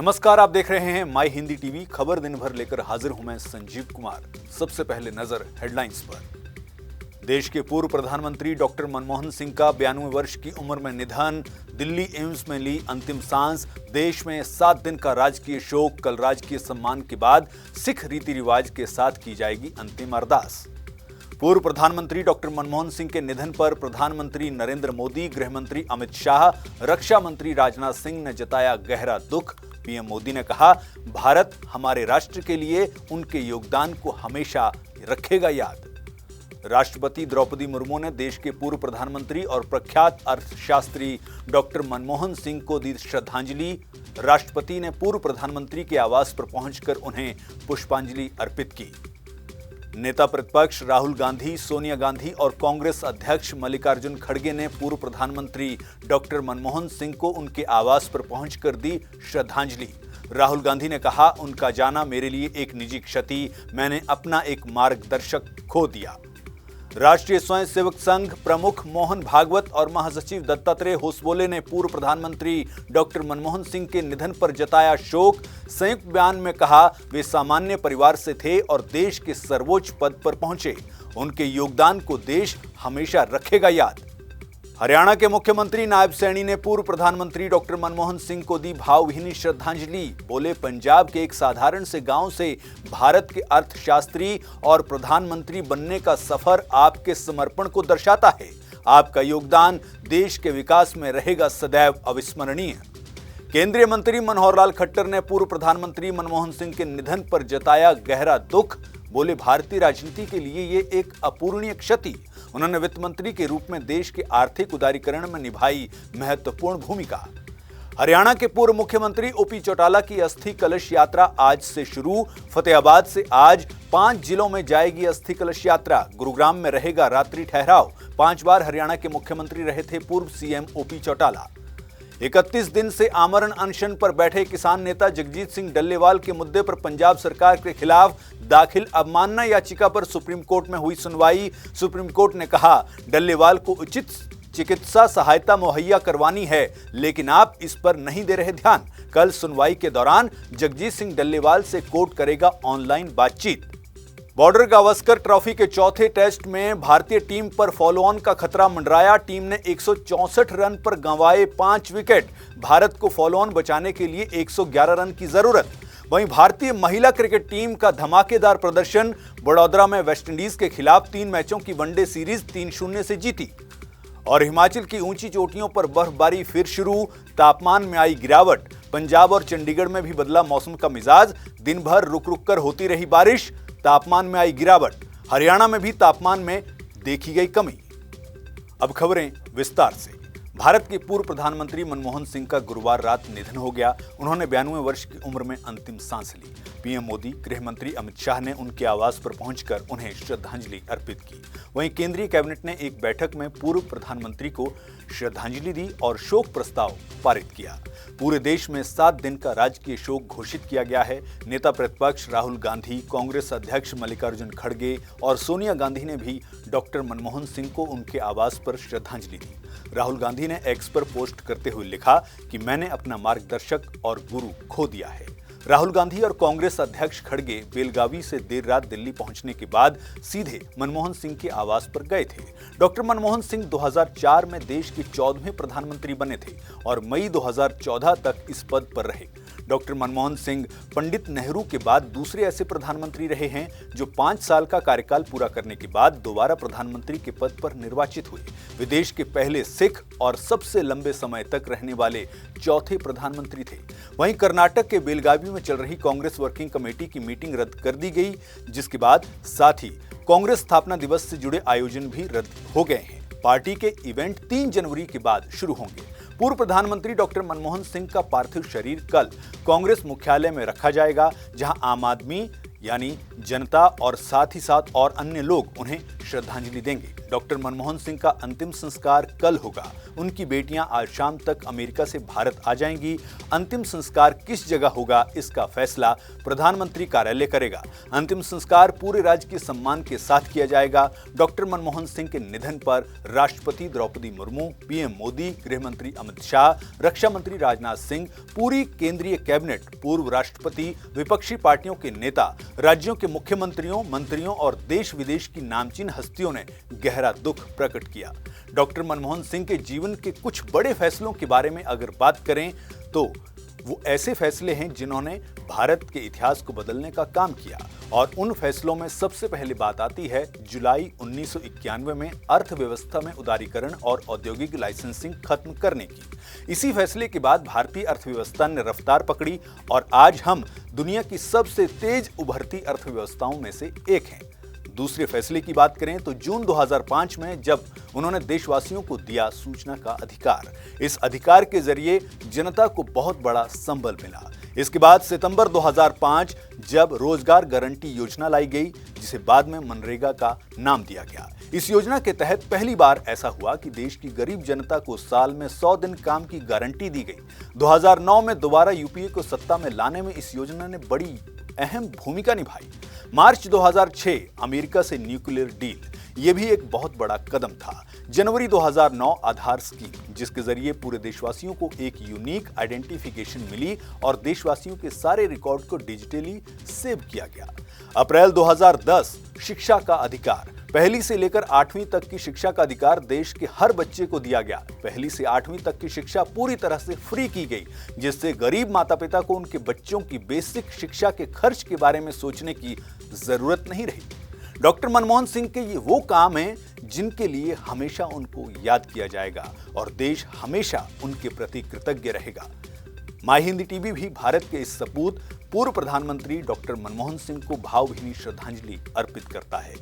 नमस्कार, आप देख रहे हैं माई हिंदी टीवी। खबर दिन भर लेकर हाजिर हूं मैं संजीव कुमार। सबसे पहले नजर हेडलाइंस पर। देश के पूर्व प्रधानमंत्री डॉक्टर मनमोहन सिंह का 92 वर्ष की उम्र में निधन। दिल्ली एम्स में ली अंतिम सांस। देश में 7 दिन का राजकीय शोक। कल राजकीय सम्मान के बाद सिख रीति रिवाज के साथ की जाएगी अंतिम अरदास। पूर्व प्रधानमंत्री डॉक्टर मनमोहन सिंह के निधन पर प्रधानमंत्री नरेंद्र मोदी, गृह मंत्री अमित शाह, रक्षा मंत्री राजनाथ सिंह ने जताया गहरा दुख। पीएम मोदी ने कहा, भारत हमारे राष्ट्र के लिए उनके योगदान को हमेशा रखेगा याद। राष्ट्रपति द्रौपदी मुर्मू ने देश के पूर्व प्रधानमंत्री और प्रख्यात अर्थशास्त्री डॉक्टर मनमोहन सिंह को दी श्रद्धांजलि। राष्ट्रपति ने पूर्व प्रधानमंत्री के आवास पर पहुंचकर उन्हें पुष्पांजलि अर्पित की। नेता प्रतिपक्ष राहुल गांधी, सोनिया गांधी और कांग्रेस अध्यक्ष मल्लिकार्जुन खड़गे ने पूर्व प्रधानमंत्री डॉक्टर मनमोहन सिंह को उनके आवास पर पहुंचकर दी श्रद्धांजलि। राहुल गांधी ने कहा, उनका जाना मेरे लिए एक निजी क्षति, मैंने अपना एक मार्गदर्शक खो दिया। राष्ट्रीय स्वयंसेवक संघ प्रमुख मोहन भागवत और महासचिव दत्तात्रेय होसबोले ने पूर्व प्रधानमंत्री डॉक्टर मनमोहन सिंह के निधन पर जताया शोक। संयुक्त बयान में कहा, वे सामान्य परिवार से थे और देश के सर्वोच्च पद पर पहुंचे। उनके योगदान को देश हमेशा रखेगा याद। हरियाणा के मुख्यमंत्री नायब सैनी ने पूर्व प्रधानमंत्री डॉक्टर मनमोहन सिंह को दी भावभीनी श्रद्धांजलि। बोले, पंजाब के एक साधारण से गांव से भारत के अर्थशास्त्री और प्रधानमंत्री बनने का सफर आपके समर्पण को दर्शाता है। आपका योगदान देश के विकास में रहेगा सदैव अविस्मरणीय। केंद्रीय मंत्री मनोहर लाल खट्टर ने पूर्व प्रधानमंत्री मनमोहन सिंह के निधन पर जताया गहरा दुख। बोले, भारतीय राजनीति के लिए ये एक अपूरणीय क्षति। उन्होंने वित्त मंत्री के रूप में देश के आर्थिक उदारीकरण में निभाई महत्वपूर्ण भूमिका। हरियाणा के पूर्व मुख्यमंत्री ओपी चौटाला की अस्थि कलश यात्रा आज से शुरू। फतेहाबाद से आज 5 जिलों में जाएगी अस्थि कलश यात्रा। गुरुग्राम में रहेगा रात्रि ठहराव। 5 बार हरियाणा के मुख्यमंत्री रहे थे पूर्व सीएम ओपी चौटाला। 31 दिन से आमरण अनशन पर बैठे किसान नेता जगजीत सिंह डल्लेवाल के मुद्दे पर पंजाब सरकार के खिलाफ दाखिल अवमानना याचिका पर सुप्रीम कोर्ट में हुई सुनवाई। सुप्रीम कोर्ट ने कहा, डल्लेवाल को उचित चिकित्सा सहायता मुहैया करवानी है, लेकिन आप इस पर नहीं दे रहे ध्यान। कल सुनवाई के दौरान जगजीत सिंह डल्लेवाल से कोर्ट करेगा ऑनलाइन बातचीत। बॉर्डर गावस्कर ट्रॉफी के चौथे टेस्ट में भारतीय टीम पर फॉलो ऑन का खतरा मंडराया। टीम ने 164 रन पर गंवाए 5 विकेट। भारत को फॉलो ऑन बचाने के लिए 111 रन की जरूरत। वहीं भारतीय महिला क्रिकेट टीम का धमाकेदार प्रदर्शन। बड़ौदा में वेस्टइंडीज के खिलाफ 3 मैचों की वनडे सीरीज 3-0 से जीती। और हिमाचल की ऊंची चोटियों पर बर्फबारी फिर शुरू। तापमान में आई गिरावट। पंजाब और चंडीगढ़ में भी बदला मौसम का मिजाज। दिन भर रुक रुक कर होती रही बारिश। तापमान में आई गिरावट। हरियाणा में भी तापमान में देखी गई कमी। अब खबरें विस्तार से। भारत के पूर्व प्रधानमंत्री मनमोहन सिंह का गुरुवार रात निधन हो गया। उन्होंने 92 वर्ष की उम्र में अंतिम सांस ली। पीएम मोदी, गृह मंत्री अमित शाह ने उनके आवास पर पहुंचकर उन्हें श्रद्धांजलि अर्पित की। वहीं केंद्रीय कैबिनेट ने एक बैठक में पूर्व प्रधानमंत्री को श्रद्धांजलि दी और शोक प्रस्ताव पारित किया। पूरे देश में 7 दिन का राजकीय शोक घोषित किया गया है। नेता प्रतिपक्ष राहुल गांधी, कांग्रेस अध्यक्ष मल्लिकार्जुन खड़गे और सोनिया गांधी ने भी डॉक्टर मनमोहन सिंह को उनके आवास पर श्रद्धांजलि दी। राहुल गांधी ने एक्स पर पोस्ट करते हुए लिखा कि मैंने अपना मार्गदर्शक और गुरु खो दिया है। राहुल गांधी और कांग्रेस अध्यक्ष खड़गे बेलगावी से देर रात दिल्ली पहुंचने के बाद सीधे मनमोहन सिंह के आवास पर गए थे। डॉक्टर मनमोहन सिंह 2004 में देश के 14वें प्रधानमंत्री बने थे और मई 2014 तक इस पद पर रहे। डॉक्टर मनमोहन सिंह पंडित नेहरू के बाद दूसरे ऐसे प्रधानमंत्री रहे हैं जो 5 साल का कार्यकाल पूरा करने के बाद दोबारा प्रधानमंत्री के पद पर निर्वाचित हुए। वे देश के पहले सिख और सबसे लंबे समय तक रहने वाले चौथे प्रधानमंत्री थे। वहीं कर्नाटक के बेलगावी में चल रही कांग्रेस वर्किंग कमेटी की मीटिंग रद्द कर दी गई, जिसके बाद साथ ही कांग्रेस स्थापना दिवस से जुड़े आयोजन भी रद्द हो गए हैं। पार्टी के इवेंट 3 जनवरी के बाद शुरू होंगे। पूर्व प्रधानमंत्री डॉक्टर मनमोहन सिंह का पार्थिव शरीर कल कांग्रेस मुख्यालय में रखा जाएगा, जहां आम आदमी यानी जनता और साथ ही साथ और अन्य लोग उन्हें श्रद्धांजलि देंगे। डॉक्टर मनमोहन सिंह का अंतिम संस्कार कल होगा। उनकी बेटियां आज शाम तक अमेरिका से भारत आ जाएंगी। अंतिम संस्कार किस जगह होगा, इसका फैसला प्रधानमंत्री कार्यालय करेगा। अंतिम संस्कार पूरे राजकीय सम्मान के साथ किया जाएगा। डॉक्टर मनमोहन सिंह के निधन पर राष्ट्रपति द्रौपदी मुर्मू, पीएम मोदी, गृह मंत्री अमित शाह, रक्षा मंत्री राजनाथ सिंह, पूरी केंद्रीय कैबिनेट, पूर्व राष्ट्रपति, विपक्षी पार्टियों के नेता, राज्यों के मुख्यमंत्रियों, मंत्रियों और देश विदेश की नामचीन हस्तियों ने गहरा दुख प्रकट किया। डॉक्टर मनमोहन सिंह के जीवन के कुछ बड़े फैसलों के बारे में अगर बात करें तो वो ऐसे फैसले हैं जिन्होंने भारत के इतिहास को बदलने का काम किया, और उन फैसलों में सबसे पहले बात आती है जुलाई 1991 में अर्थव्यवस्था में उदारीकरण और औद्योगिक लाइसेंसिंग खत्म करने की। इसी फैसले के बाद भारतीय अर्थव्यवस्था ने रफ्तार पकड़ी और आज हम दुनिया की सबसे तेज उभरती अर्थव्यवस्थाओं में से एक हैं। दूसरे फैसले की बात करें तो जून 2005 में जब उन्होंने देशवासियों को दिया सूचना का अधिकार, इस अधिकार के जरिए जनता को बहुत बड़ा संबल मिला। इसके बाद सितंबर 2005 जब रोजगार गारंटी योजना लाई गई, जिसे बाद में मनरेगा का नाम दिया गया। इस योजना के तहत पहली बार ऐसा हुआ कि देश की गरीब जनता को साल में 100 दिन काम की गारंटी दी गई। 2009 में दोबारा यूपीए को सत्ता में लाने में इस योजना ने बड़ी अहम भूमिका निभाई। मार्च 2006 अमेरिका से न्यूक्लियर डील, यह भी एक बहुत बड़ा कदम था। जनवरी 2009 आधार स्कीम, जिसके जरिए पूरे देशवासियों को एक यूनिक आइडेंटिफिकेशन मिली और देशवासियों के सारे रिकॉर्ड को डिजिटली सेव किया गया। अप्रैल 2010 शिक्षा का अधिकार, पहली से लेकर 8वीं तक की शिक्षा का अधिकार देश के हर बच्चे को दिया गया। पहली से 8वीं तक की शिक्षा पूरी तरह से फ्री की गई, जिससे गरीब माता पिता को उनके बच्चों की बेसिक शिक्षा के खर्च के बारे में सोचने की जरूरत नहीं रही। डॉक्टर मनमोहन सिंह के ये वो काम हैं जिनके लिए हमेशा उनको याद किया जाएगा और देश हमेशा उनके प्रति कृतज्ञ रहेगा। माई हिंदी टीवी भी भारत के इस सपूत पूर्व प्रधानमंत्री डॉक्टर मनमोहन सिंह को भावभीनी श्रद्धांजलि अर्पित करता है।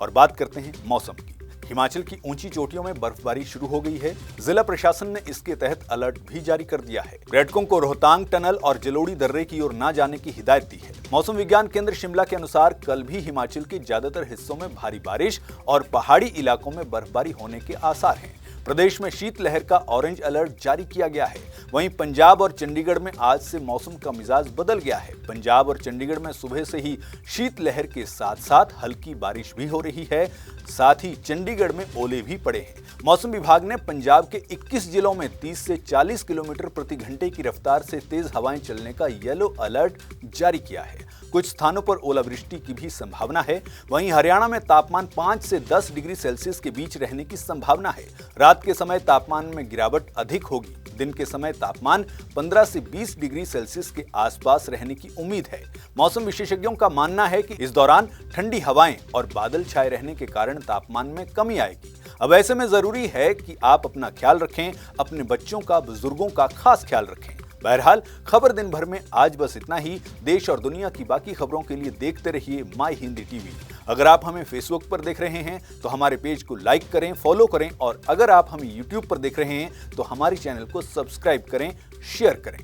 और बात करते हैं मौसम की। हिमाचल की ऊंची चोटियों में बर्फबारी शुरू हो गई है। जिला प्रशासन ने इसके तहत अलर्ट भी जारी कर दिया है। पर्यटकों को रोहतांग टनल और जलोड़ी दर्रे की ओर न जाने की हिदायत दी है। मौसम विज्ञान केंद्र शिमला के अनुसार कल भी हिमाचल के ज्यादातर हिस्सों में भारी बारिश और पहाड़ी इलाकों में बर्फबारी होने के आसार हैं। प्रदेश में शीतलहर का ऑरेंज अलर्ट जारी किया गया है। वहीं पंजाब और चंडीगढ़ में आज से मौसम का मिजाज बदल गया है। पंजाब और चंडीगढ़ में सुबह से ही शीतलहर के साथ साथ हल्की बारिश भी हो रही है। साथ ही चंडीगढ़ में ओले भी पड़े हैं। मौसम विभाग ने पंजाब के 21 जिलों में 30 से 40 किलोमीटर प्रति घंटे की रफ्तार से तेज हवाएं चलने का येलो अलर्ट जारी किया है। कुछ स्थानों पर ओलावृष्टि की भी संभावना है। वहीं हरियाणा में तापमान 5 से 10 डिग्री सेल्सियस के बीच रहने की संभावना है। रात के समय तापमान में गिरावट अधिक होगी। दिन के समय तापमान 15 से 20 डिग्री सेल्सियस के आसपास रहने की उम्मीद है। मौसम विशेषज्ञों का मानना है कि इस दौरान ठंडी हवाएं और बादल छाए रहने के कारण तापमान में कमी आएगी। अब ऐसे में जरूरी है कि आप अपना ख्याल रखें, अपने बच्चों का, बुजुर्गों का खास ख्याल रखें। बहरहाल खबर दिन भर में आज बस इतना ही। देश और दुनिया की बाकी खबरों के लिए देखते रहिए माई हिंदी टीवी। अगर आप हमें फेसबुक पर देख रहे हैं तो हमारे पेज को लाइक करें, फॉलो करें, और अगर आप हमें यूट्यूब पर देख रहे हैं तो हमारे चैनल को सब्सक्राइब करें, शेयर करें।